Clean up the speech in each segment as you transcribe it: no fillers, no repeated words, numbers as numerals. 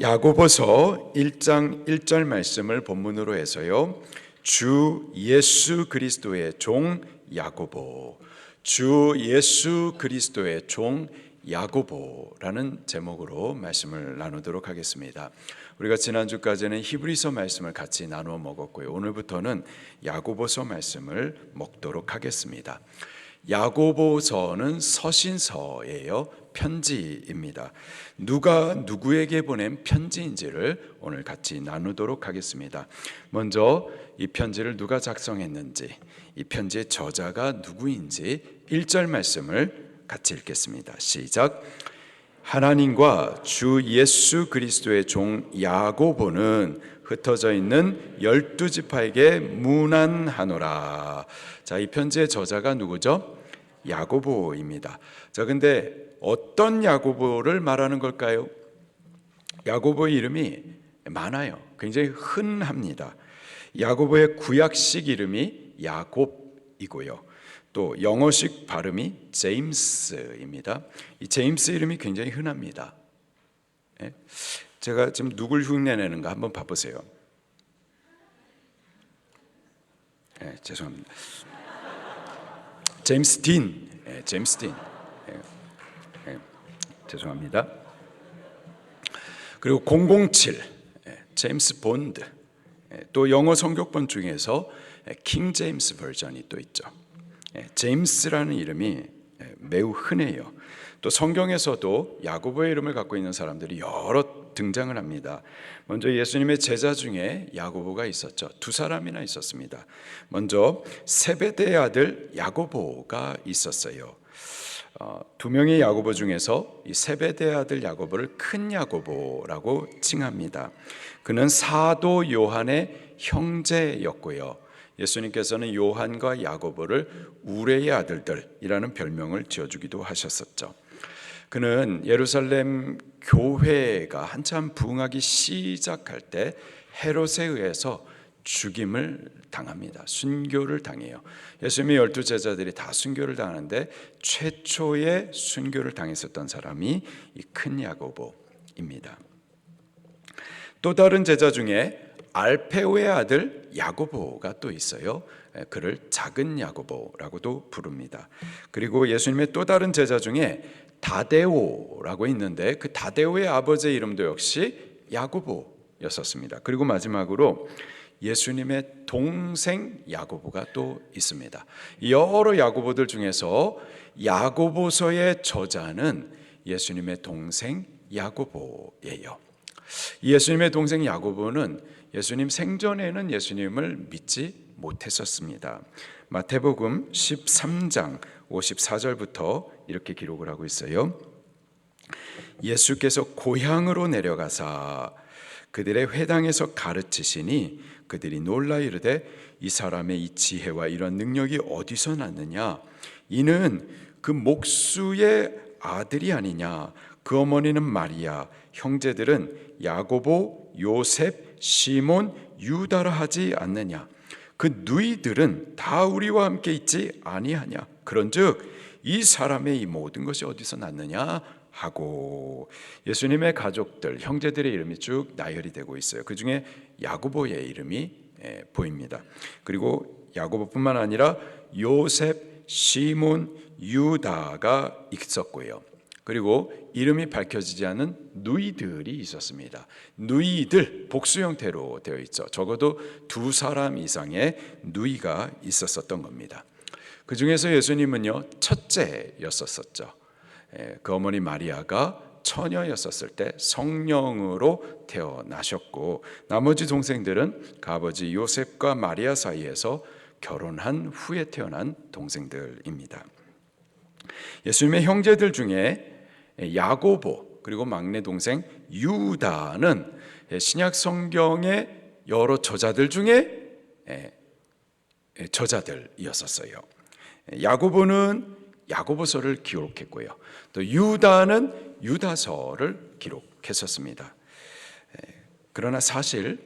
야고보서 1장 1절 말씀을 본문으로 해서요, 주 예수 그리스도의 종 야고보, 주 예수 그리스도의 종 야고보라는 제목으로 말씀을 나누도록 하겠습니다. 우리가 지난주까지는 히브리서 말씀을 같이 나누어 먹었고요, 오늘부터는 야고보서 말씀을 먹도록 하겠습니다. 야고보서는 서신서예요. 편지입니다. 누가 누구에게 보낸 편지인지를 오늘 같이 나누도록 하겠습니다. 먼저 이 편지를 누가 작성했는지, 이 편지의 저자가 누구인지 1절 말씀을 같이 읽겠습니다. 시작. 하나님과 주 예수 그리스도의 종 야고보는 흩어져 있는 12지파에게 문안하노라. 자, 이 편지의 저자가 누구죠? 야고보입니다. 자, 근데 어떤 야고보를 말하는 걸까요? 야고보의 이름이 많아요. 굉장히 흔합니다. 야고보의 구약식 이름이 야곱이고요, 또 영어식 발음이 제임스입니다. 이 제임스 이름이 굉장히 흔합니다. 제가 지금 누굴 흉내내는가 한번 봐보세요. 죄송합니다. 제임스 딘, 제임스 딘. 죄송합니다. 그리고 007, 제임스 본드. 또 영어 성격본 중에서 킹 제임스 버전이 또 있죠. 제임스라는 이름이 매우 흔해요. 또 성경에서도 야고보의 이름을 갖고 있는 사람들이 여러 등장을 합니다. 먼저 예수님의 제자 중에 야고보가 있었죠. 두 사람이나 있었습니다. 먼저 세베대의 아들 야고보가 있었어요. 두 명의 야고보 중에서 이 세베대의 아들 야고보를 큰 야고보라고 칭합니다. 그는 사도 요한의 형제였고요, 예수님께서는 요한과 야고보를 우레의 아들들이라는 별명을 지어주기도 하셨었죠. 그는 예루살렘 교회가 한참 부흥하기 시작할 때 헤롯에 의해서 죽임을 당합니다. 순교를 당해요. 예수님의 12제자들이 다 순교를 당하는데 최초의 순교를 당했었던 사람이 이 큰 야고보입니다. 또 다른 제자 중에 알페오의 아들 야고보가 또 있어요. 그를 작은 야고보라고도 부릅니다. 그리고 예수님의 또 다른 제자 중에 다데오라고 있는데 그 다데오의 아버지의 이름도 역시 야고보였었습니다. 그리고 마지막으로 예수님의 동생 야고보가 또 있습니다. 여러 야고보들 중에서 야고보서의 저자는 예수님의 동생 야고보예요. 예수님의 동생 야고보는 예수님 생전에는 예수님을 믿지 못했었습니다. 마태복음 13장 54절부터 이렇게 기록을 하고 있어요. 예수께서 고향으로 내려가사 그들의 회당에서 가르치시니 그들이 놀라 이르되 이 사람의 이 지혜와 이런 능력이 어디서 났느냐? 이는 그 목수의 아들이 아니냐? 그 어머니는 마리아, 형제들은 야고보, 요셉, 시몬, 유다라 하지 않느냐? 그 누이들은 다 우리와 함께 있지 아니하냐? 그런즉 이 사람의 이 모든 것이 어디서 났느냐? 하고 예수님의 가족들, 형제들의 이름이 쭉 나열이 되고 있어요. 그 중에 야고보의 이름이 보입니다. 그리고 야고보뿐만 아니라 요셉, 시몬, 유다가 있었고요. 그리고 이름이 밝혀지지 않은 누이들이 있었습니다. 누이들, 복수 형태로 되어 있죠. 적어도 두 사람 이상의 누이가 있었던 겁니다. 그 중에서 예수님은요, 첫째였었죠. 그 어머니 마리아가 처녀였었을 때 성령으로 태어나셨고, 나머지 동생들은 그 아버지 요셉과 마리아 사이에서 결혼한 후에 태어난 동생들입니다. 예수님의 형제들 중에 야고보 그리고 막내 동생 유다는 신약 성경의 여러 저자들 중에 저자들이었었어요. 야고보는 야고보서를 기록했고요, 또 유다는 유다서를 기록했었습니다. 그러나 사실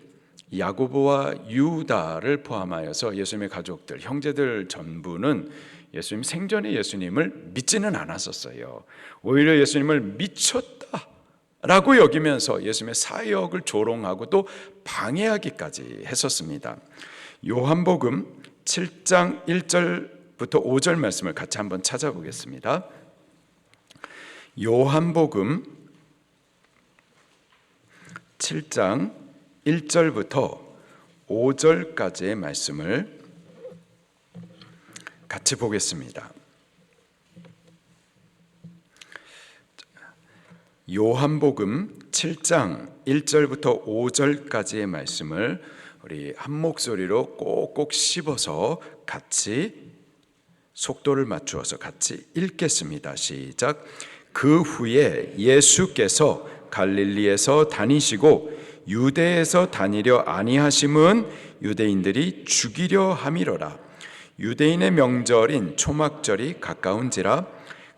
야고보와 유다를 포함하여서 예수님의 가족들, 형제들 전부는 예수님 생전에 예수님을 믿지는 않았었어요. 오히려 예수님을 미쳤다 라고 여기면서 예수님의 사역을 조롱하고 또 방해하기까지 했었습니다. 요한복음 7장 1절부터 5절 말씀을 같이 한번 찾아보겠습니다. 요한복음 7장 1절부터 5절까지의 말씀을 같이 보겠습니다. 요한복음 7장 1절부터 5절까지의 말씀을 우리 한 목소리로 꼭꼭 씹어서 같이 속도를 맞추어서 같이 읽겠습니다. 시작. 그 후에 예수께서 갈릴리에서 다니시고 유대에서 다니려 아니하심은 유대인들이 죽이려 함이로라. 유대인의 명절인 초막절이 가까운지라.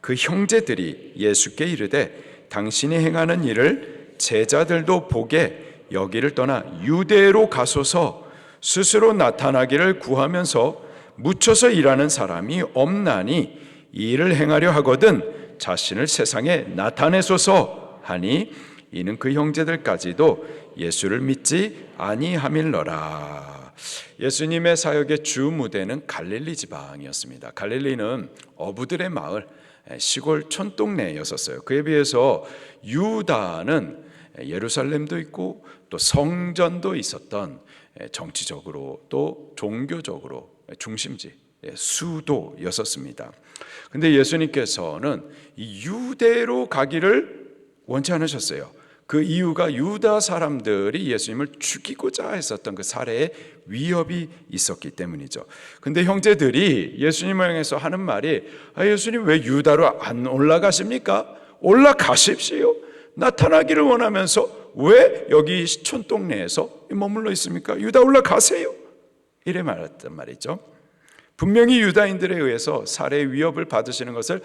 그 형제들이 예수께 이르되 당신이 행하는 일을 제자들도 보게 여기를 떠나 유대로 가소서. 스스로 나타나기를 구하면서 묻혀서 일하는 사람이 없나니 이 일을 행하려 하거든 자신을 세상에 나타내소서 하니 이는 그 형제들까지도 예수를 믿지 아니함일러라. 예수님의 사역의 주 무대는 갈릴리 지방이었습니다. 갈릴리는 어부들의 마을, 시골 촌동네였었어요. 그에 비해서 유다는 예루살렘도 있고 또 성전도 있었던 정치적으로 또 종교적으로 중심지, 수도였었습니다. 근데 예수님께서는 이 유대로 가기를 원치 않으셨어요. 그 이유가 유다 사람들이 예수님을 죽이고자 했었던 그 살해의 위협이 있었기 때문이죠. 근데 형제들이 예수님을 향해서 하는 말이 예수님 왜 유다로 안 올라가십니까? 올라가십시오. 나타나기를 원하면서 왜 여기 시촌동네에서 머물러 있습니까? 유다 올라가세요. 이래 말했단 말이죠. 분명히 유다인들에 의해서 살해 위협을 받으시는 것을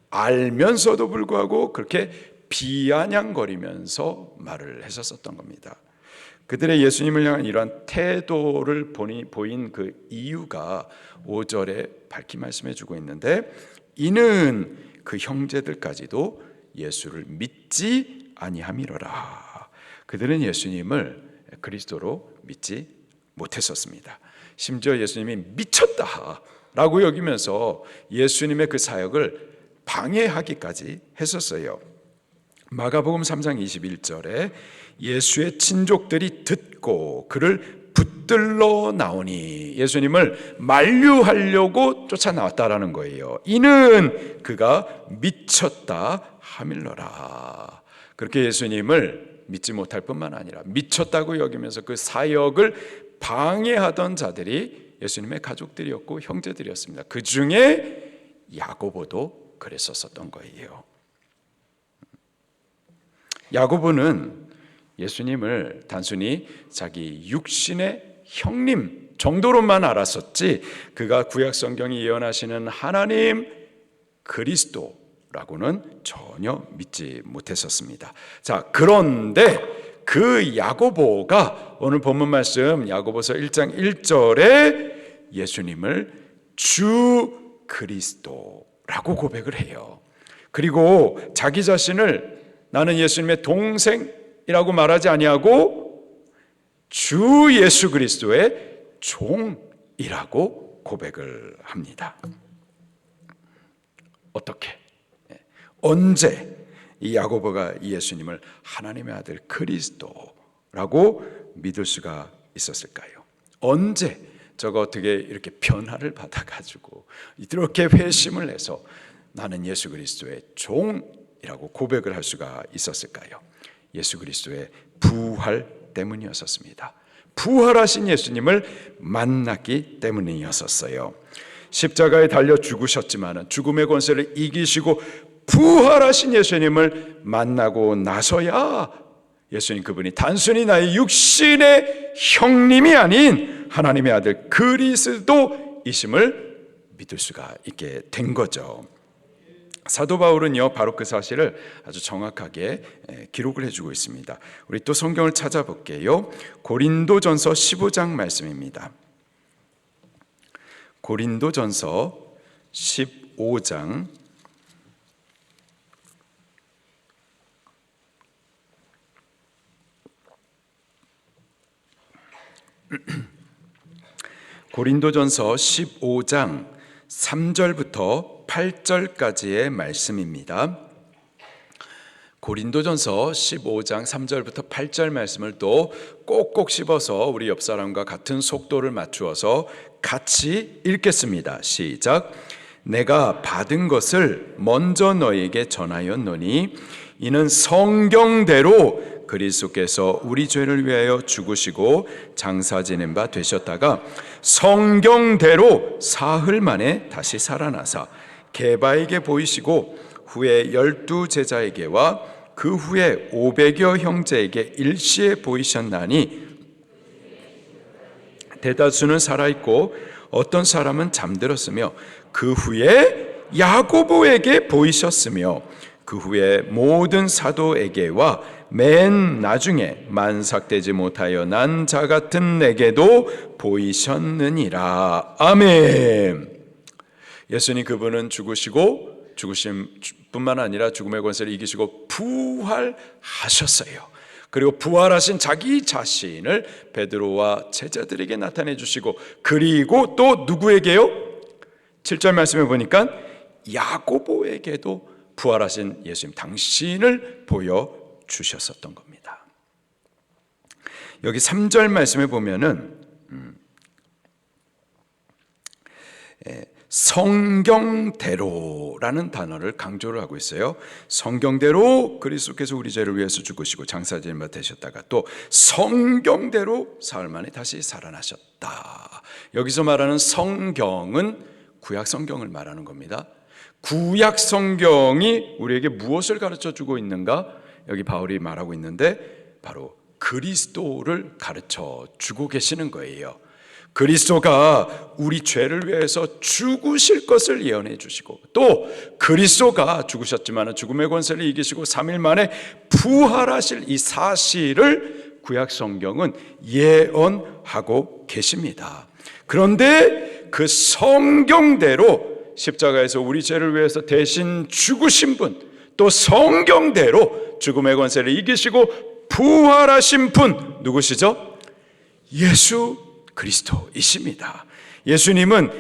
알면서도 불구하고 그렇게 비아냥거리면서 말을 했었던 겁니다. 그들의 예수님을 향한 이러한 태도를 보인 그 이유가 5절에 밝히 말씀해 주고 있는데 이는 그 형제들까지도 예수를 믿지 아니함이로라. 그들은 예수님을 그리스도로 믿지 못했었습니다. 심지어 예수님이 미쳤다라고 여기면서 예수님의 그 사역을 방해하기까지 했었어요. 마가복음 3장 21절에 예수의 친족들이 듣고 그를 붙들러 나오니 예수님을 만류하려고 쫓아나왔다라는 거예요. 이는 그가 미쳤다 함일러라. 그렇게 예수님을 믿지 못할 뿐만 아니라 미쳤다고 여기면서 그 사역을 방해하던 자들이 예수님의 가족들이었고 형제들이었습니다. 그 중에 야고보도 그랬었던 거예요. 야고보는 예수님을 단순히 자기 육신의 형님 정도로만 알았었지 그가 구약 성경이 예언하시는 하나님 그리스도라고는 전혀 믿지 못했었습니다. 자, 그런데 그 야고보가 오늘 본문 말씀 야고보서 1장 1절에 예수님을 주 그리스도라고 고백을 해요. 그리고 자기 자신을 나는 예수님의 동생이라고 말하지 아니하고 주 예수 그리스도의 종이라고 고백을 합니다. 어떻게? 언제 이 야고보가 이 예수님을 하나님의 아들 그리스도라고 믿을 수가 있었을까요? 언제 저거 어떻게 이렇게 변화를 받아가지고 이렇게 회심을 해서 나는 예수 그리스도의 종이라고 고백을 할 수가 있었을까요? 예수 그리스도의 부활 때문이었습니다. 부활하신 예수님을 만났기 때문이었어요. 십자가에 달려 죽으셨지만 죽음의 권세를 이기시고 부활하신 예수님을 만나고 나서야 예수님 그분이 단순히 나의 육신의 형님이 아닌 하나님의 아들 그리스도이심을 믿을 수가 있게 된 거죠. 사도 바울은요 바로 그 사실을 아주 정확하게 기록을 해주고 있습니다. 우리 또 성경을 찾아볼게요. 고린도전서 15장 말씀입니다. 고린도전서 15장 고린도전서 15장 3절부터 8절까지의 말씀입니다. 고린도전서 15장 3절부터 8절 말씀을 또 꼭꼭 씹어서 우리 옆 사람과 같은 속도를 맞추어서 같이 읽겠습니다. 시작. 내가 받은 것을 먼저 너희에게 전하였노니 이는 성경대로 그리스도께서 우리 죄를 위하여 죽으시고 장사 지낸 바 되셨다가 성경대로 사흘 만에 다시 살아나사 게바에게 보이시고 후에 12 제자에게와 그 후에 500여 형제에게 일시에 보이셨나니 대다수는 살아있고 어떤 사람은 잠들었으며 그 후에 야고보에게 보이셨으며 그 후에 모든 사도에게와 맨 나중에 만삭되지 못하여 난 자 같은 내게도 보이셨느니라. 아멘. 예수님 그분은 죽으시고 죽으심뿐만 아니라 죽음의 권세를 이기시고 부활하셨어요. 그리고 부활하신 자기 자신을 베드로와 제자들에게 나타내 주시고 그리고 또 누구에게요? 7절 말씀에 보니까 야고보에게도 부활하신 예수님 당신을 보여주셨었던 겁니다. 여기 3절 말씀에 보면은 성경대로라는 단어를 강조를 하고 있어요. 성경대로 그리스도께서 우리 죄를 위해서 죽으시고 장사 지낸 바 되셨다가 또 성경대로 사흘 만에 다시 살아나셨다. 여기서 말하는 성경은 구약 성경을 말하는 겁니다. 구약 성경이 우리에게 무엇을 가르쳐 주고 있는가? 여기 바울이 말하고 있는데 바로 그리스도를 가르쳐 주고 계시는 거예요. 그리스도가 우리 죄를 위해서 죽으실 것을 예언해 주시고 또 그리스도가 죽으셨지만 죽음의 권세를 이기시고 3일 만에 부활하실 이 사실을 구약 성경은 예언하고 계십니다. 그런데 그 성경대로 십자가에서 우리 죄를 위해서 대신 죽으신 분, 또 성경대로 죽음의 권세를 이기시고 부활하신 분 누구시죠? 예수 그리스도이십니다. 예수님은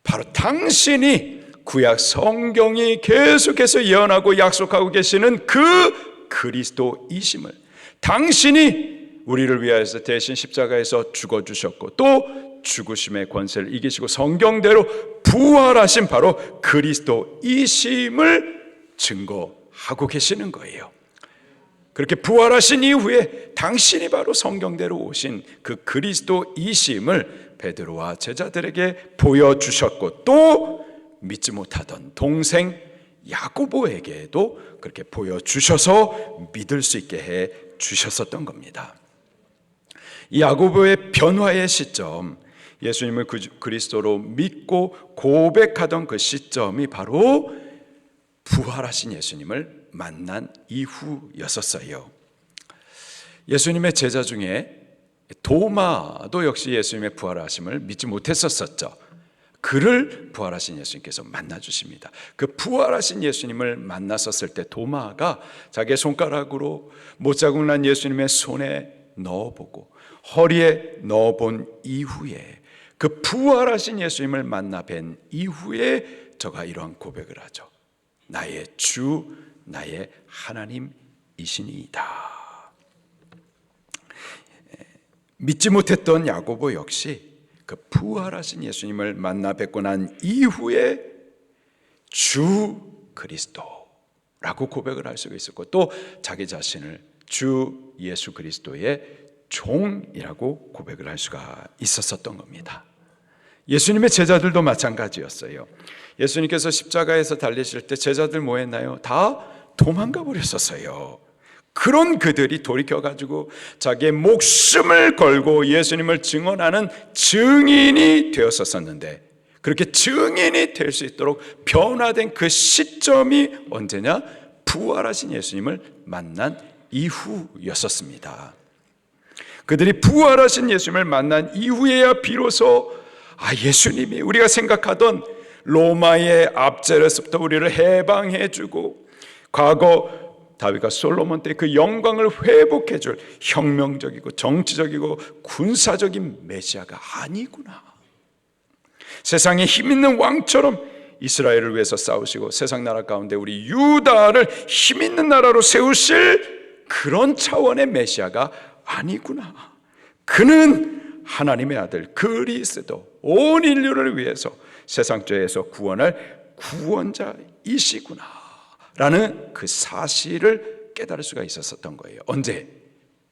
바로 당신이 구약 성경이 계속해서 예언하고 약속하고 계시는 그 그리스도이심을, 당신이 우리를 위하여서 대신 십자가에서 죽어주셨고 또 죽으심의 권세를 이기시고 성경대로 부활하신 바로 그리스도이심을 증거하고 계시는 거예요. 그렇게 부활하신 이후에 당신이 바로 성경대로 오신 그 그리스도이심을 베드로와 제자들에게 보여주셨고 또 믿지 못하던 동생 야고보에게도 그렇게 보여주셔서 믿을 수 있게 해 주셨었던 겁니다. 이 야고보의 변화의 시점, 예수님을 그리스도로 믿고 고백하던 그 시점이 바로 부활하신 예수님을 만난 이후였었어요. 예수님의 제자 중에 도마도 역시 예수님의 부활하심을 믿지 못했었죠. 그를 부활하신 예수님께서 만나주십니다. 그 부활하신 예수님을 만났었을 때 도마가 자기의 손가락으로 못자국 난 예수님의 손에 넣어보고 허리에 넣어본 이후에 그 부활하신 예수님을 만나 뵌 이후에 저가 이러한 고백을 하죠. 나의 주 나의 하나님이시니이다. 믿지 못했던 야고보 역시 그 부활하신 예수님을 만나 뵙고 난 이후에 주 그리스도라고 고백을 할 수가 있었고 또 자기 자신을 주 예수 그리스도의 종이라고 고백을 할 수가 있었던 겁니다. 예수님의 제자들도 마찬가지였어요. 예수님께서 십자가에서 달리실 때 제자들 뭐 했나요? 다 도망가 버렸었어요. 그런 그들이 돌이켜가지고 자기의 목숨을 걸고 예수님을 증언하는 증인이 되었었는데 그렇게 증인이 될 수 있도록 변화된 그 시점이 언제냐? 부활하신 예수님을 만난 이후였었습니다. 그들이 부활하신 예수님을 만난 이후에야 비로소 예수님이 우리가 생각하던 로마의 압제로부터 우리를 해방해주고 과거 다윗과 솔로몬 때 그 영광을 회복해 줄 혁명적이고 정치적이고 군사적인 메시아가 아니구나. 세상에 힘있는 왕처럼 이스라엘을 위해서 싸우시고 세상 나라 가운데 우리 유다를 힘있는 나라로 세우실 그런 차원의 메시아가 아니구나. 그는 하나님의 아들 그리스도, 온 인류를 위해서 세상 죄에서 구원할 구원자이시구나 라는 그 사실을 깨달을 수가 있었던 거예요. 언제?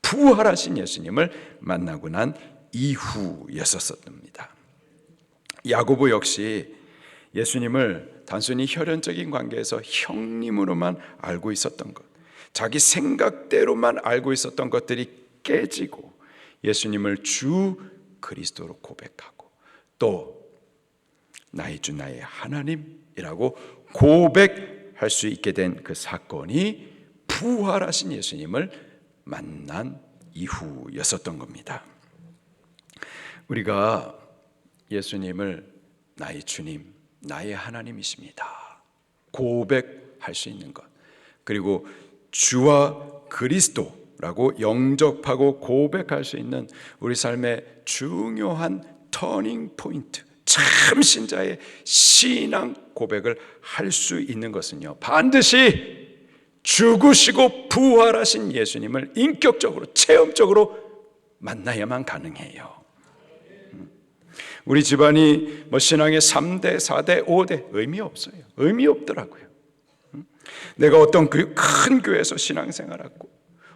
부활하신 예수님을 만나고 난 이후였었습니다. 야고보 역시 예수님을 단순히 혈연적인 관계에서 형님으로만 알고 있었던 것, 자기 생각대로만 알고 있었던 것들이 깨지고 예수님을 주 그리스도로 고백하고 또 나의 주 나의 하나님이라고 고백할 수 있게 된 그 사건이 부활하신 예수님을 만난 이후였었던 겁니다. 우리가 예수님을 나의 주님, 나의 하나님이십니다 고백할 수 있는 것, 그리고 주와 그리스도라고 영접하고 고백할 수 있는 우리 삶의 중요한 터닝 포인트, 참 신자의 신앙 고백을 할 수 있는 것은요, 반드시 죽으시고 부활하신 예수님을 인격적으로 체험적으로 만나야만 가능해요. 우리 집안이 뭐 신앙의 3대, 4대, 5대 의미 없어요. 의미 없더라고요. 내가 어떤 큰 교회에서 신앙생활하고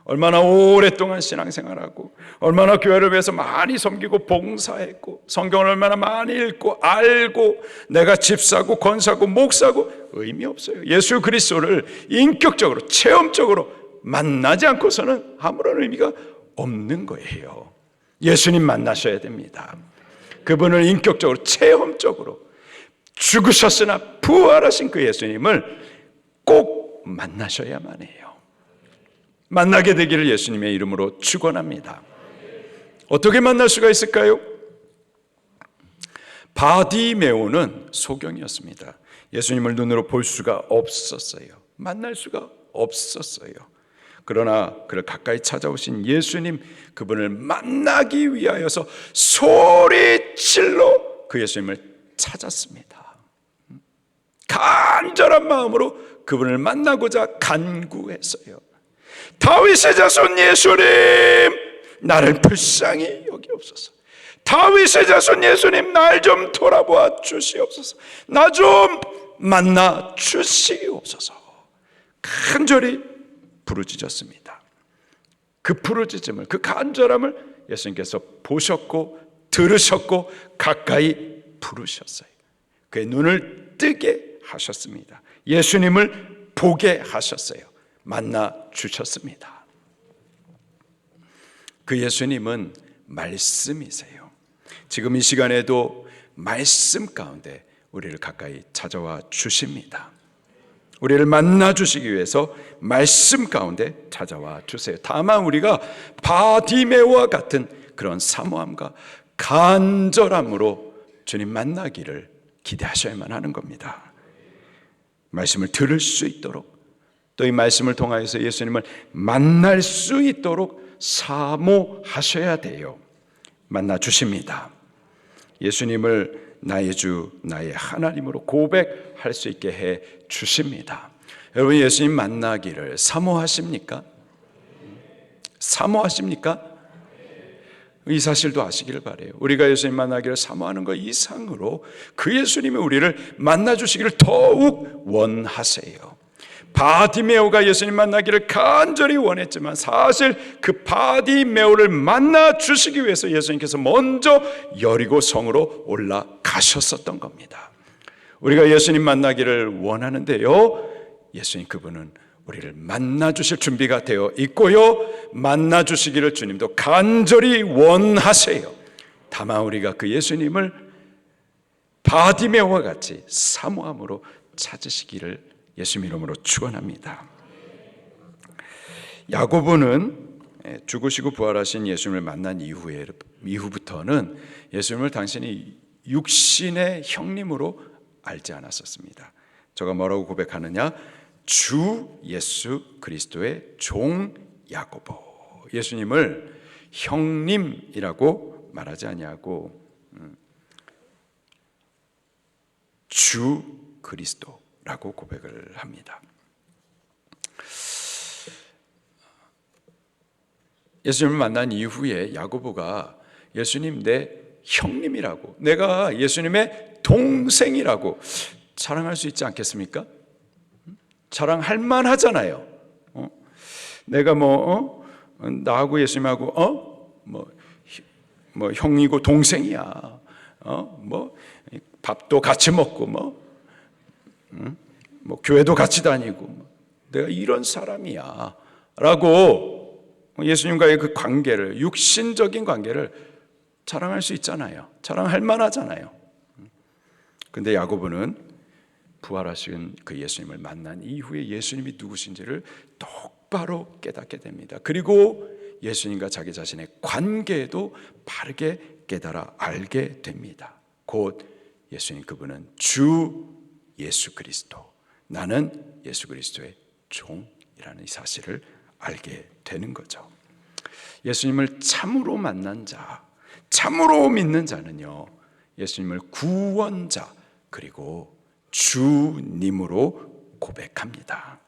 얼마나 오랫동안 신앙생활하고 얼마나 교회를 위해서 많이 섬기고 봉사했고 성경을 얼마나 많이 읽고 알고 내가 집사고 권사고 목사고 의미 없어요. 예수 그리스도를 인격적으로 체험적으로 만나지 않고서는 아무런 의미가 없는 거예요. 예수님 만나셔야 됩니다. 그분을 인격적으로 체험적으로 죽으셨으나 부활하신 그 예수님을 꼭 만나셔야만 해요. 만나게 되기를 예수님의 이름으로 축원합니다. 어떻게 만날 수가 있을까요? 바디메오는 소경이었습니다. 예수님을 눈으로 볼 수가 없었어요. 만날 수가 없었어요. 그러나 그를 가까이 찾아오신 예수님, 그분을 만나기 위하여서 소리질러 그 예수님을 찾았습니다. 간절한 마음으로 그분을 만나고자 간구했어요. 다윗의 자손 예수님, 나를 불쌍히 여기옵소서. 다윗의 자손 예수님, 날 좀 돌아보아 주시옵소서. 나 좀 만나 주시옵소서. 간절히 부르짖었습니다. 그 부르짖음을, 그 간절함을 예수님께서 보셨고 들으셨고 가까이 부르셨어요. 그의 눈을 뜨게 하셨습니다. 예수님을 보게 하셨어요. 만나 주셨습니다. 그 예수님은 말씀이세요. 지금 이 시간에도 말씀 가운데 우리를 가까이 찾아와 주십니다. 우리를 만나 주시기 위해서 말씀 가운데 찾아와 주세요. 다만 우리가 바디메오와 같은 그런 사모함과 간절함으로 주님 만나기를 기대하셔야만 하는 겁니다. 말씀을 들을 수 있도록, 또 이 말씀을 통하여서 예수님을 만날 수 있도록 사모하셔야 돼요. 만나 주십니다. 예수님을 나의 주, 나의 하나님으로 고백할 수 있게 해 주십니다. 여러분, 예수님 만나기를 사모하십니까? 사모하십니까? 이 사실도 아시기를 바라요. 우리가 예수님 만나기를 사모하는 것 이상으로 그 예수님이 우리를 만나 주시기를 더욱 원하세요. 바디메오가 예수님 만나기를 간절히 원했지만 사실 그 바디메오를 만나 주시기 위해서 예수님께서 먼저 여리고 성으로 올라가셨었던 겁니다. 우리가 예수님 만나기를 원하는데요, 예수님 그분은 우리를 만나 주실 준비가 되어 있고요, 만나 주시기를 주님도 간절히 원하세요. 다만 우리가 그 예수님을 바디메오와 같이 사모함으로 찾으시기를 예수님 이름으로 축원합니다. 야고보는 죽으시고 부활하신 예수님을 만난 이후부터는 예수님을 당신이 육신의 형님으로 알지 않았었습니다. 저가 뭐라고 고백하느냐? 주 예수 그리스도의 종 야고보. 예수님을 형님이라고 말하지 아니하고 주 그리스도라고 고백을 합니다. 예수님을 만난 이후에 야고보가 예수님 내 형님이라고, 내가 예수님의 동생이라고 자랑할 수 있지 않겠습니까? 자랑할 만하잖아요. 내가 나하고 예수님하고 뭐 형이고 동생이야. 밥도 같이 먹고 뭐 교회도 같이 다니고 내가 이런 사람이야 라고 예수님과의 그 관계를, 육신적인 관계를 자랑할 수 있잖아요. 자랑할 만하잖아요. 근데 야고보는 부활하신 그 예수님을 만난 이후에 예수님이 누구신지를 똑바로 깨닫게 됩니다. 그리고 예수님과 자기 자신의 관계도 바르게 깨달아 알게 됩니다. 곧 예수님, 그분은 주 예수 그리스도, 나는 예수 그리스도의 종이라는 이 사실을 알게 되는 거죠. 예수님을 참으로 만난 자, 참으로 믿는 자는요, 예수님을 구원자 그리고 주님으로 고백합니다.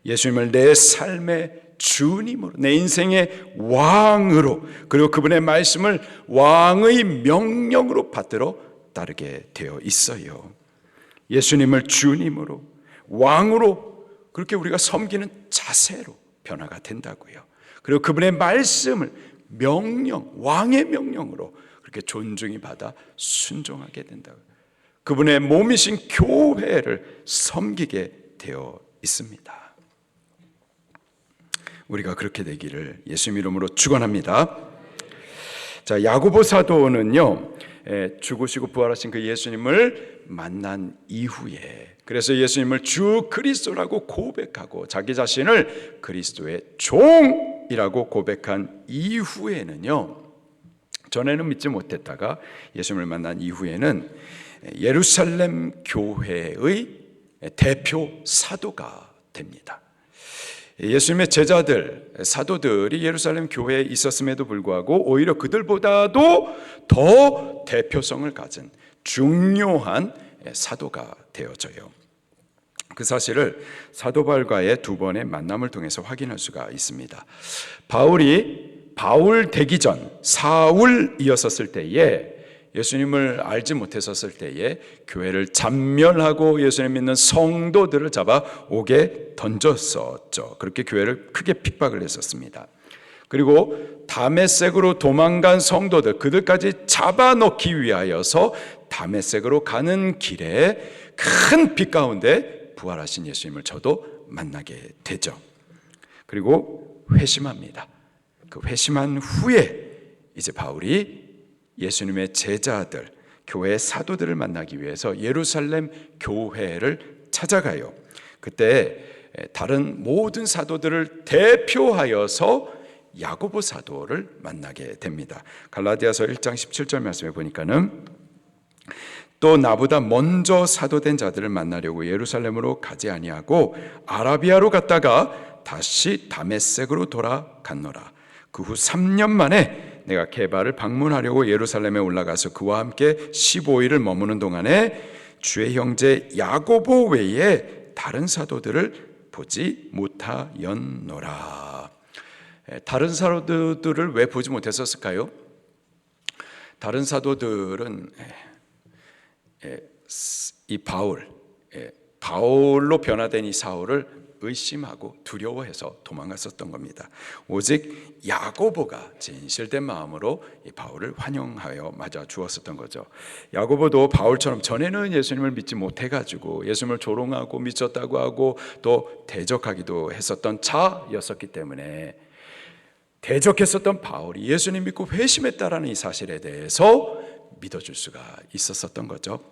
예수님을 내 삶의 주님으로, 내 인생의 왕으로, 그리고 그분의 말씀을 왕의 명령으로 받들어 따르게 되어 있어요. 예수님을 주님으로, 왕으로, 그렇게 우리가 섬기는 자세로 변화가 된다고요. 그리고 그분의 말씀을 명령, 왕의 명령으로 그렇게 존중히 받아 순종하게 된다고요. 그분의 몸이신 교회를 섬기게 되어 있습니다. 우리가 그렇게 되기를 예수님 이름으로 축원합니다. 자, 야고보 사도는요, 죽으시고 부활하신 그 예수님을 만난 이후에, 그래서 예수님을 주 그리스도라고 고백하고 자기 자신을 그리스도의 종이라고 고백한 이후에는요, 전에는 믿지 못했다가 예수님을 만난 이후에는 예루살렘 교회의 대표 사도가 됩니다. 예수님의 제자들, 사도들이 예루살렘 교회에 있었음에도 불구하고 오히려 그들보다도 더 대표성을 가진 중요한 사도가 되어져요. 그 사실을 사도 바울과의 두 번의 만남을 통해서 확인할 수가 있습니다. 바울이 바울 되기 전 사울이었을 때에, 예수님을 알지 못했었을 때에 교회를 잔멸하고 예수님 믿는 성도들을 잡아 옥에 던졌었죠. 그렇게 교회를 크게 핍박을 했었습니다. 그리고 다메섹으로 도망간 성도들, 그들까지 잡아넣기 위하여서 다메섹으로 가는 길에 큰 빛 가운데 부활하신 예수님을 저도 만나게 되죠. 그리고 회심합니다. 그 회심한 후에 이제 바울이 예수님의 제자들, 교회의 사도들을 만나기 위해서 예루살렘 교회를 찾아가요. 그때 다른 모든 사도들을 대표하여서 야고보 사도를 만나게 됩니다. 갈라디아서 1장 17절 말씀에 보니까는 또 나보다 먼저 사도된 자들을 만나려고 예루살렘으로 가지 아니하고 아라비아로 갔다가 다시 다메섹으로 돌아갔노라. 그 후 3년 만에 내가 게바를 방문하려고 예루살렘에 올라가서 그와 함께 15일을 머무는 동안에 주의 형제 야고보 외에 다른 사도들을 보지 못하였노라. 다른 사도들을 왜 보지 못했었을까요? 다른 사도들은 이 바울로 변화된 이 사울을 의심하고 두려워해서 도망갔었던 겁니다. 오직 야고보가 진실된 마음으로 이 바울을 환영하여 맞아 주었었던 거죠. 야고보도 바울처럼 전에는 예수님을 믿지 못해가지고 예수님을 조롱하고 미쳤다고 하고 또 대적하기도 했었던 자였었기 때문에, 대적했었던 바울이 예수님 믿고 회심했다라는 이 사실에 대해서 믿어줄 수가 있었었던 거죠.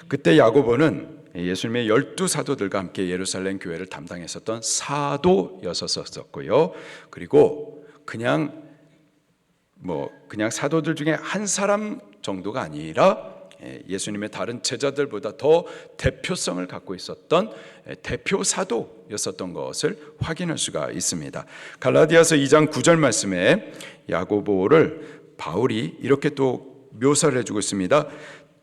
그때 야고보는 예수님의 12사도들과 함께 예루살렘 교회를 담당했었던 사도였었고요. 그리고 그냥 사도들 중에 한 사람 정도가 아니라 예수님의 다른 제자들보다 더 대표성을 갖고 있었던 대표 사도였었던 것을 확인할 수가 있습니다. 갈라디아서 2장 9절 말씀에 야고보를 바울이 이렇게 또 묘사를 해주고 있습니다.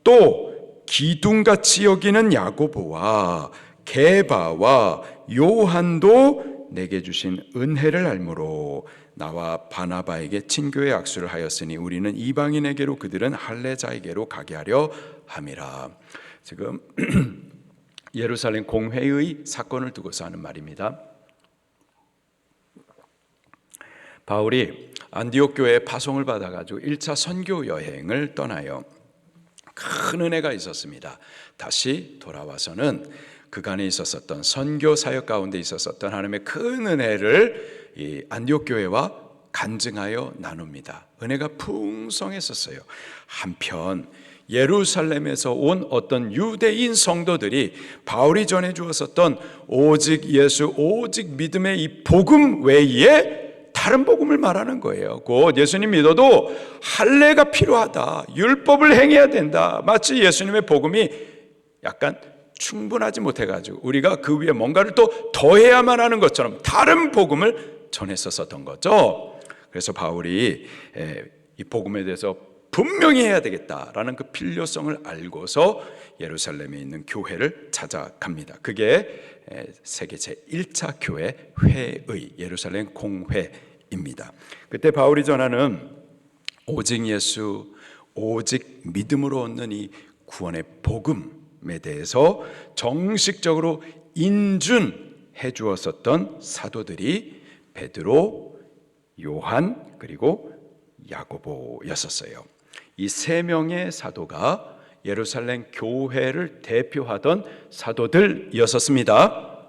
또 기둥같이 여기는 야고보와 게바와 요한도 내게 주신 은혜를 알므로 나와 바나바에게 친교의 악수를 하였으니 우리는 이방인에게로 그들은 할례자에게로 가게 하려 함이라. 지금 예루살렘 공회의 사건을 두고서 하는 말입니다. 바울이 안디옥 교회에 파송을 받아가지고 1차 선교 여행을 떠나요. 큰 은혜가 있었습니다. 다시 돌아와서는 그간에 있었었던 선교 사역 가운데 있었었던 하나님의 큰 은혜를 이 안디옥 교회와 간증하여 나눕니다. 은혜가 풍성했었어요. 한편 예루살렘에서 온 어떤 유대인 성도들이 바울이 전해 주었었던 오직 예수, 오직 믿음의 이 복음 외에 다른 복음을 말하는 거예요. 곧 예수님 믿어도 할례가 필요하다, 율법을 행해야 된다. 마치 예수님의 복음이 약간 충분하지 못해가지고 우리가 그 위에 뭔가를 또 더해야만 하는 것처럼 다른 복음을 전했었던 거죠. 그래서 바울이 이 복음에 대해서 분명히 해야 되겠다라는 그 필요성을 알고서 예루살렘에 있는 교회를 찾아갑니다. 그게 세계 제1차 교회 회의 예루살렘 공회입니다. 그때 바울이 전하는 오직 예수, 오직 믿음으로 얻는 이 구원의 복음에 대해서 정식적으로 인준해 주었었던 사도들이 베드로, 요한, 그리고 야고보였었어요. 이 세 명의 사도가 예루살렘 교회를 대표하던 사도들이었습니다.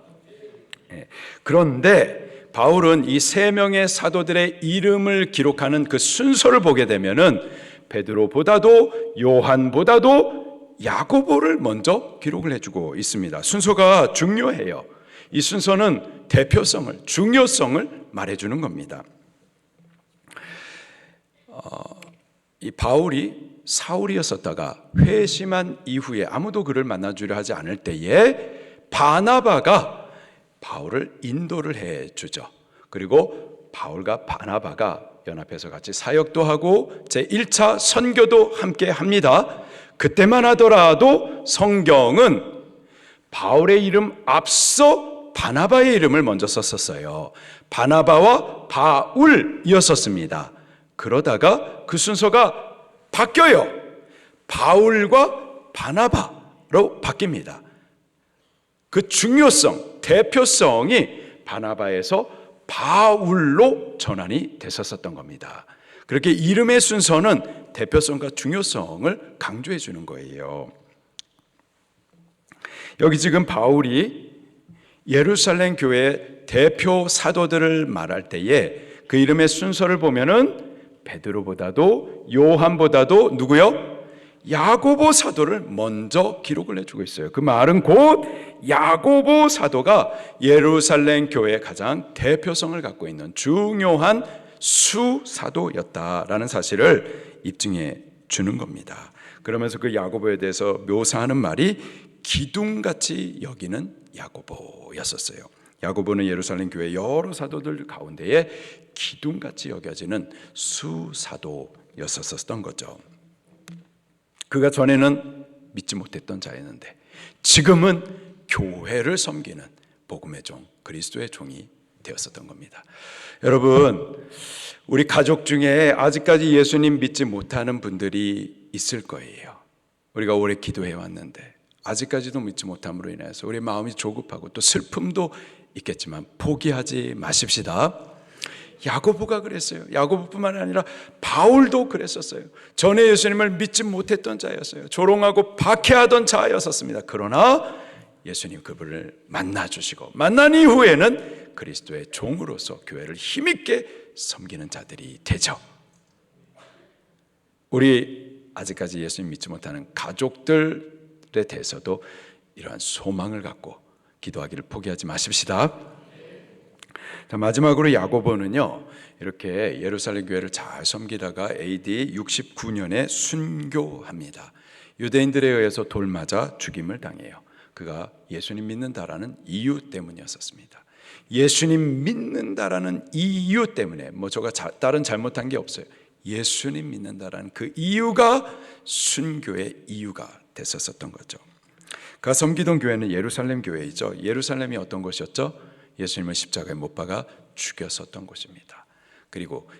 그런데 바울은 이 세 명의 사도들의 이름을 기록하는 그 순서를 보게 되면은 베드로보다도 요한보다도 야고보를 먼저 기록을 해주고 있습니다. 순서가 중요해요. 이 순서는 대표성을, 중요성을 말해주는 겁니다. 이 바울이 사울이었었다가 회심한 이후에 아무도 그를 만나주려 하지 않을 때에 바나바가 바울을 인도를 해주죠. 그리고 바울과 바나바가 연합해서 같이 사역도 하고 제1차 선교도 함께 합니다. 그때만 하더라도 성경은 바울의 이름 앞서 바나바의 이름을 먼저 썼었어요. 바나바와 바울이었었습니다. 그러다가 그 순서가 바뀌어요. 바울과 바나바로 바뀝니다. 그 중요성, 대표성이 바나바에서 바울로 전환이 됐었던 겁니다. 그렇게 이름의 순서는 대표성과 중요성을 강조해 주는 거예요. 여기 지금 바울이 예루살렘 교회의 대표 사도들을 말할 때에 그 이름의 순서를 보면은 베드로보다도 요한보다도 누구요? 야고보 사도를 먼저 기록을 해주고 있어요. 그 말은 곧 야고보 사도가 예루살렘 교회의 가장 대표성을 갖고 있는 중요한 수사도였다라는 사실을 입증해 주는 겁니다. 그러면서 그 야고보에 대해서 묘사하는 말이 기둥같이 여기는 야고보였었어요. 야고보는 예루살렘 교회 여러 사도들 가운데에 기둥같이 여겨지는 수사도였었던 거죠. 그가 전에는 믿지 못했던 자였는데 지금은 교회를 섬기는 복음의 종, 그리스도의 종이 되었었던 겁니다. 여러분, 우리 가족 중에 아직까지 예수님 믿지 못하는 분들이 있을 거예요. 우리가 오래 기도해 왔는데 아직까지도 믿지 못함으로 인해서 우리 마음이 조급하고 또 슬픔도 있겠지만 포기하지 마십시다. 야고보가 그랬어요. 야고보뿐만 아니라 바울도 그랬었어요. 전에 예수님을 믿지 못했던 자였어요. 조롱하고 박해하던 자였었습니다. 그러나 예수님 그분을 만나주시고 만난 이후에는 그리스도의 종으로서 교회를 힘있게 섬기는 자들이 되죠. 우리 아직까지 예수님 믿지 못하는 가족들에 대해서도 이러한 소망을 갖고 기도하기를 포기하지 마십시다. 자, 마지막으로 야고보는요, 이렇게 예루살렘 교회를 잘 섬기다가 AD 69년에 순교합니다. 유대인들에 의해서 돌 맞아 죽임을 당해요. 그가 예수님 믿는다라는 이유 때문이었습니다. 예수님 믿는다라는 이유 때문에 저가 다른 잘못한 게 없어요. 예수님 믿는다라는 그 이유가 순교의 이유가 됐었던 거죠. 그가 섬기던 교회는 예루살렘 교회이죠. 예루살렘이 어떤 곳이었죠? 예수님을 십자가에 못 박아 죽였었던 곳입니다. 그리고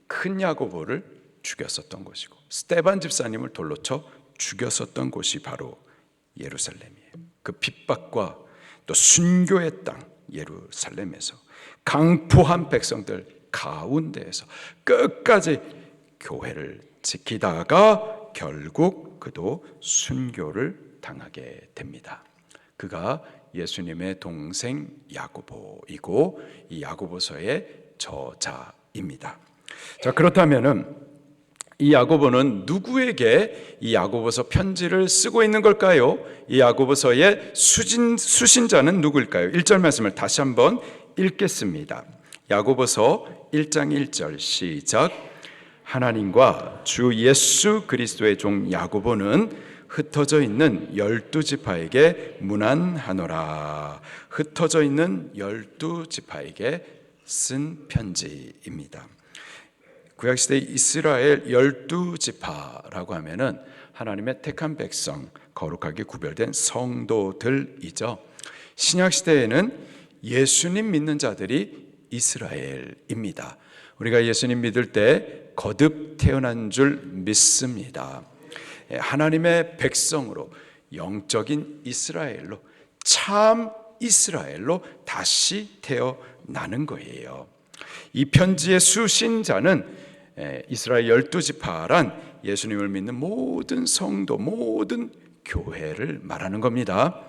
큰 야고보를 죽였었던 곳이고 스데반 집사님을 돌로 쳐 죽였었던 곳이 바로 예루살렘이에요. 그 핍박과 또 순교의 땅 예루살렘에서 강포한 백성들 가운데에서 끝까지 교회를 지키다가 결국 그도 순교를 당하게 됩니다. 그가 예수님의 동생 야고보이고 이 야고보서의 저자입니다. 자, 그렇다면은 이 야고보는 누구에게 이 야고보서 편지를 쓰고 있는 걸까요? 이 야고보서의 수신자는 누구일까요? 1절 말씀을 다시 한번 읽겠습니다. 야고보서 1장 1절 시작. 하나님과 주 예수 그리스도의 종 야고보는 흩어져 있는 12지파에게 문안하노라. 흩어져 있는 12지파에게 쓴 편지입니다. 구약시대 이스라엘 12지파라고 하면은 하나님의 택한 백성, 거룩하게 구별된 성도들이죠. 신약시대에는 예수님 믿는 자들이 이스라엘입니다. 우리가 예수님 믿을 때 거듭 태어난 줄 믿습니다. 하나님의 백성으로 영적인 이스라엘로 참 이스라엘로 다시 태어나는 거예요. 이 편지의 수신자는 이스라엘 12지파란 예수님을 믿는 모든 성도, 모든 교회를 말하는 겁니다.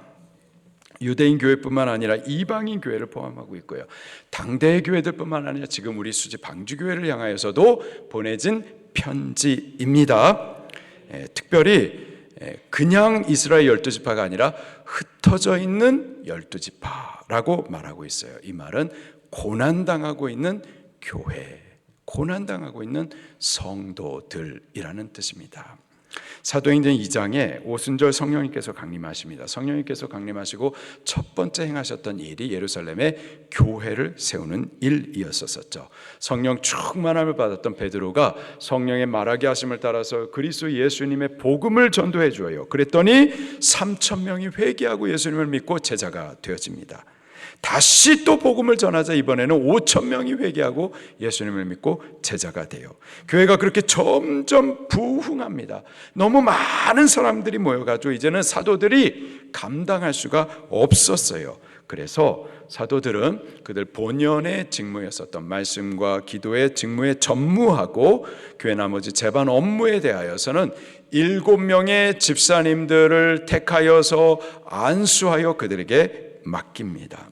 유대인 교회뿐만 아니라 이방인 교회를 포함하고 있고요. 당대의 교회들뿐만 아니라 지금 우리 수지 방주교회를 향하여서도 보내진 편지입니다. 특별히 그냥 이스라엘 12지파가 아니라 흩어져 있는 12지파라고 말하고 있어요. 이 말은 고난당하고 있는 교회, 고난당하고 있는 성도들이라는 뜻입니다. 사도행전 2장에 오순절 성령님께서 강림하십니다. 성령님께서 강림하시고 첫 번째 행하셨던 일이 예루살렘에 교회를 세우는 일이었었죠. 성령 충만함을 받았던 베드로가 성령의 말하게 하심을 따라서 그리스도 예수님의 복음을 전도해 줘요. 그랬더니 3,000명이 회개하고 예수님을 믿고 제자가 되어집니다. 다시 또 복음을 전하자 이번에는 5,000명이 회개하고 예수님을 믿고 제자가 돼요. 교회가 그렇게 점점 부흥합니다. 너무 많은 사람들이 모여가지고 이제는 사도들이 감당할 수가 없었어요. 그래서 사도들은 그들 본연의 직무였었던 말씀과 기도의 직무에 전무하고 교회 나머지 제반 업무에 대하여서는 7명의 집사님들을 택하여서 안수하여 그들에게 맡깁니다.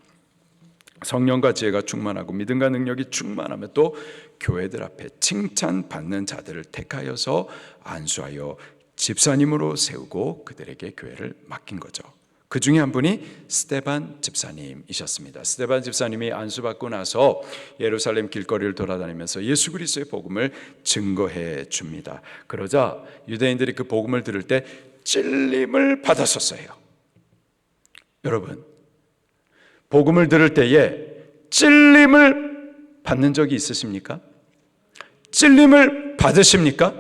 성령과 지혜가 충만하고 믿음과 능력이 충만하며 또 교회들 앞에 칭찬받는 자들을 택하여서 안수하여 집사님으로 세우고 그들에게 교회를 맡긴 거죠. 그 중에 한 분이 스데반 집사님이셨습니다. 스데반 집사님이 안수받고 나서 예루살렘 길거리를 돌아다니면서 예수 그리스도의 복음을 증거해 줍니다. 그러자 유대인들이 그 복음을 들을 때 찔림을 받았었어요. 여러분, 복음을 들을 때에 찔림을 받는 적이 있으십니까? 찔림을 받으십니까?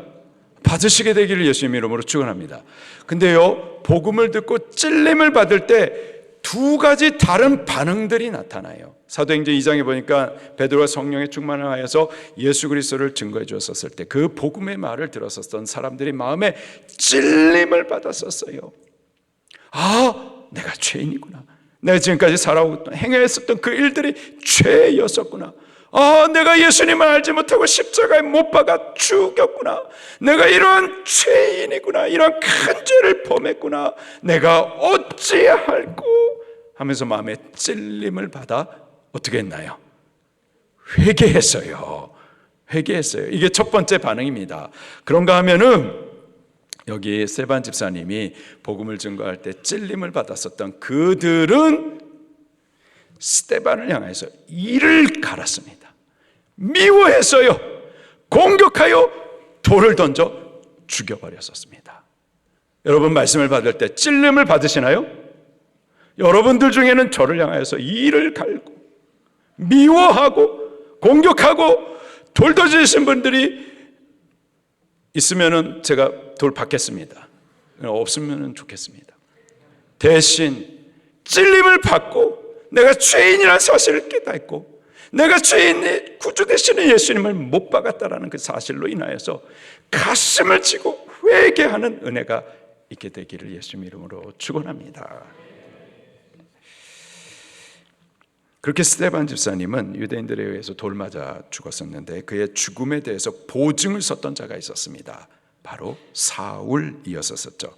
받으시게 되기를 예수님 이름으로 축원합니다. 근데요, 복음을 듣고 찔림을 받을 때 두 가지 다른 반응들이 나타나요. 사도행전 2장에 보니까 베드로가 성령의 충만을 하여서 예수 그리스도를 증거해 주었을 때 그 복음의 말을 들었었던 사람들이 마음에 찔림을 받았었어요. 아, 내가 죄인이구나. 내가 지금까지 살아오고 행했었던 그 일들이 죄였었구나. 아, 내가 예수님을 알지 못하고 십자가에 못 박아 죽였구나. 내가 이러한 죄인이구나. 이러한 큰 죄를 범했구나. 내가 어찌할꼬 하면서 마음에 찔림을 받아 어떻게 했나요? 회개했어요. 회개했어요. 이게 첫 번째 반응입니다. 그런가 하면은 여기 스데반 집사님이 복음을 증거할 때 찔림을 받았었던 그들은 스데반을 향해서 이를 갈았습니다. 미워했어요. 공격하여 돌을 던져 죽여버렸었습니다. 여러분 말씀을 받을 때 찔림을 받으시나요? 여러분들 중에는 저를 향하여서 이를 갈고 미워하고 공격하고 돌 던지신 분들이 있으면 제가 돌 받겠습니다. 없으면 좋겠습니다. 대신 찔림을 받고 내가 죄인이라는 사실을 깨닫고 내가 죄인의 구주 되시는 예수님을 못 박았다라는 그 사실로 인하여서 가슴을 치고 회개하는 은혜가 있게 되기를 예수님 이름으로 축원합니다. 그렇게 스데반 집사님은 유대인들에 의해서 돌 맞아 죽었었는데 그의 죽음에 대해서 보증을 썼던 자가 있었습니다. 바로 사울이었었죠.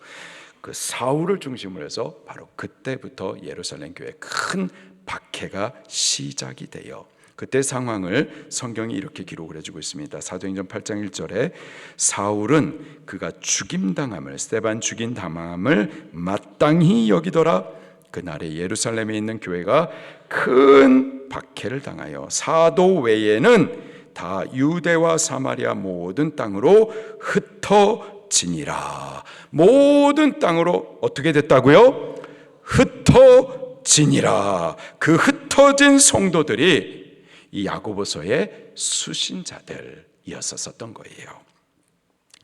그 사울을 중심으로 해서 바로 그때부터 예루살렘 교회에 큰 박해가 시작이 돼요. 그때 상황을 성경이 이렇게 기록을 해주고 있습니다. 사도행전 8장 1절에 사울은 그가 죽임당함을 스데반 죽인 당함을 마땅히 여기더라. 그날에 예루살렘에 있는 교회가 큰 박해를 당하여 사도 외에는 다 유대와 사마리아 모든 땅으로 흩어지니라. 모든 땅으로 어떻게 됐다고요? 흩어지니라. 그 흩어진 성도들이 이 야고보서의 수신자들이었었던 거예요.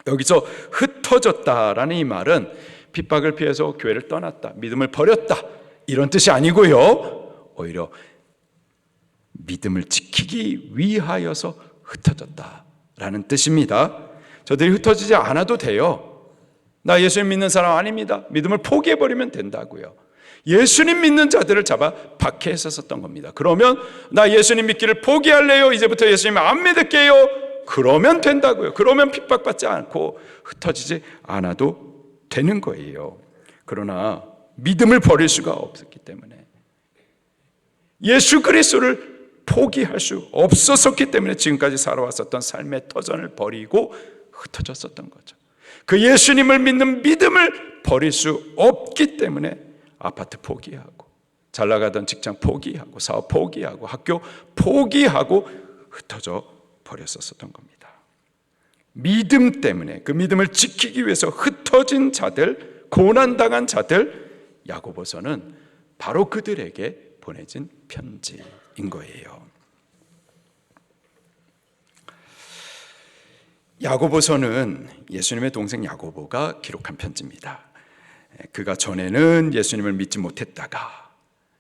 여기서 흩어졌다라는 이 말은 핍박을 피해서 교회를 떠났다, 믿음을 버렸다 이런 뜻이 아니고요, 오히려 믿음을 지키기 위하여서 흩어졌다라는 뜻입니다. 저들이 흩어지지 않아도 돼요. 나 예수님 믿는 사람 아닙니다. 믿음을 포기해버리면 된다고요. 예수님 믿는 자들을 잡아 박해했었던 겁니다. 그러면 나 예수님 믿기를 포기할래요, 이제부터 예수님 안 믿을게요, 그러면 된다고요. 그러면 핍박받지 않고 흩어지지 않아도 되는 거예요. 그러나 믿음을 버릴 수가 없었기 때문에, 예수 그리스도를 포기할 수 없었기 때문에 지금까지 살아왔었던 삶의 터전을 버리고 흩어졌었던 거죠. 그 예수님을 믿는 믿음을 버릴 수 없기 때문에 아파트 포기하고 잘 나가던 직장 포기하고 사업 포기하고 학교 포기하고 흩어져 버렸었던 겁니다. 믿음 때문에, 그 믿음을 지키기 위해서 흩어진 자들, 고난당한 자들, 야고보서는 바로 그들에게 보내진 편지인 거예요. 야고보서는 예수님의 동생 야고보가 기록한 편지입니다. 그가 전에는 예수님을 믿지 못했다가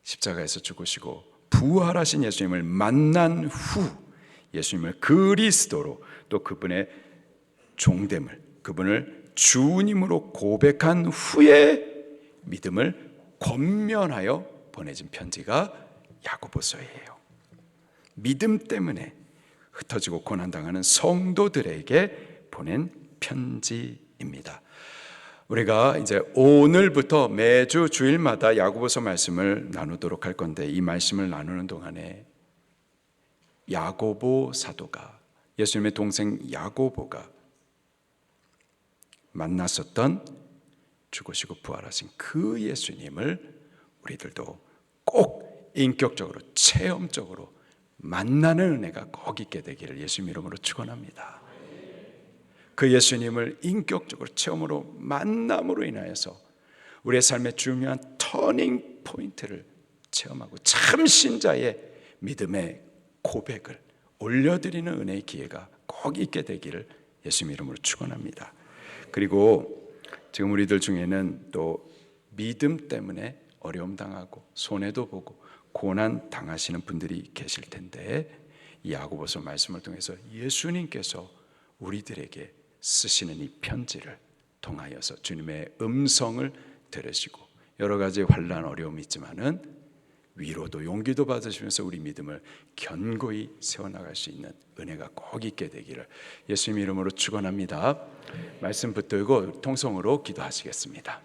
십자가에서 죽으시고 부활하신 예수님을 만난 후 예수님을 그리스도로, 또 그분의 종됨을, 그분을 주님으로 고백한 후에 믿음을 권면하여 보내진 편지가 야고보서예요. 믿음 때문에 흩어지고 고난당하는 성도들에게 보낸 편지입니다. 우리가 이제 오늘부터 매주 주일마다 야고보서 말씀을 나누도록 할 건데, 이 말씀을 나누는 동안에 야고보 사도가, 예수님의 동생 야고보가 만났었던 죽으시고 부활하신 그 예수님을 우리들도 꼭 인격적으로, 체험적으로 만나는 은혜가 꼭 있게 되기를 예수님 이름으로 축원합니다. 그 예수님을 인격적으로 체험으로 만남으로 인하여서 우리의 삶의 중요한 터닝 포인트를 체험하고 참 신자의 믿음의 고백을 올려드리는 은혜의 기회가 꼭 있게 되기를 예수님 이름으로 축원합니다. 그리고 지금 우리들 중에는 또 믿음 때문에 어려움 당하고 손해도 보고 고난 당하시는 분들이 계실 텐데, 이 야고보서 말씀을 통해서 예수님께서 우리들에게 쓰시는 이 편지를 통하여서 주님의 음성을 들으시고 여러 가지 환난 어려움이 있지만은 위로도 용기도 받으시면서 우리 믿음을 견고히 세워나갈 수 있는 은혜가 꼭 있게 되기를 예수님 이름으로 축원합니다. 말씀 붙들고 통성으로 기도하시겠습니다.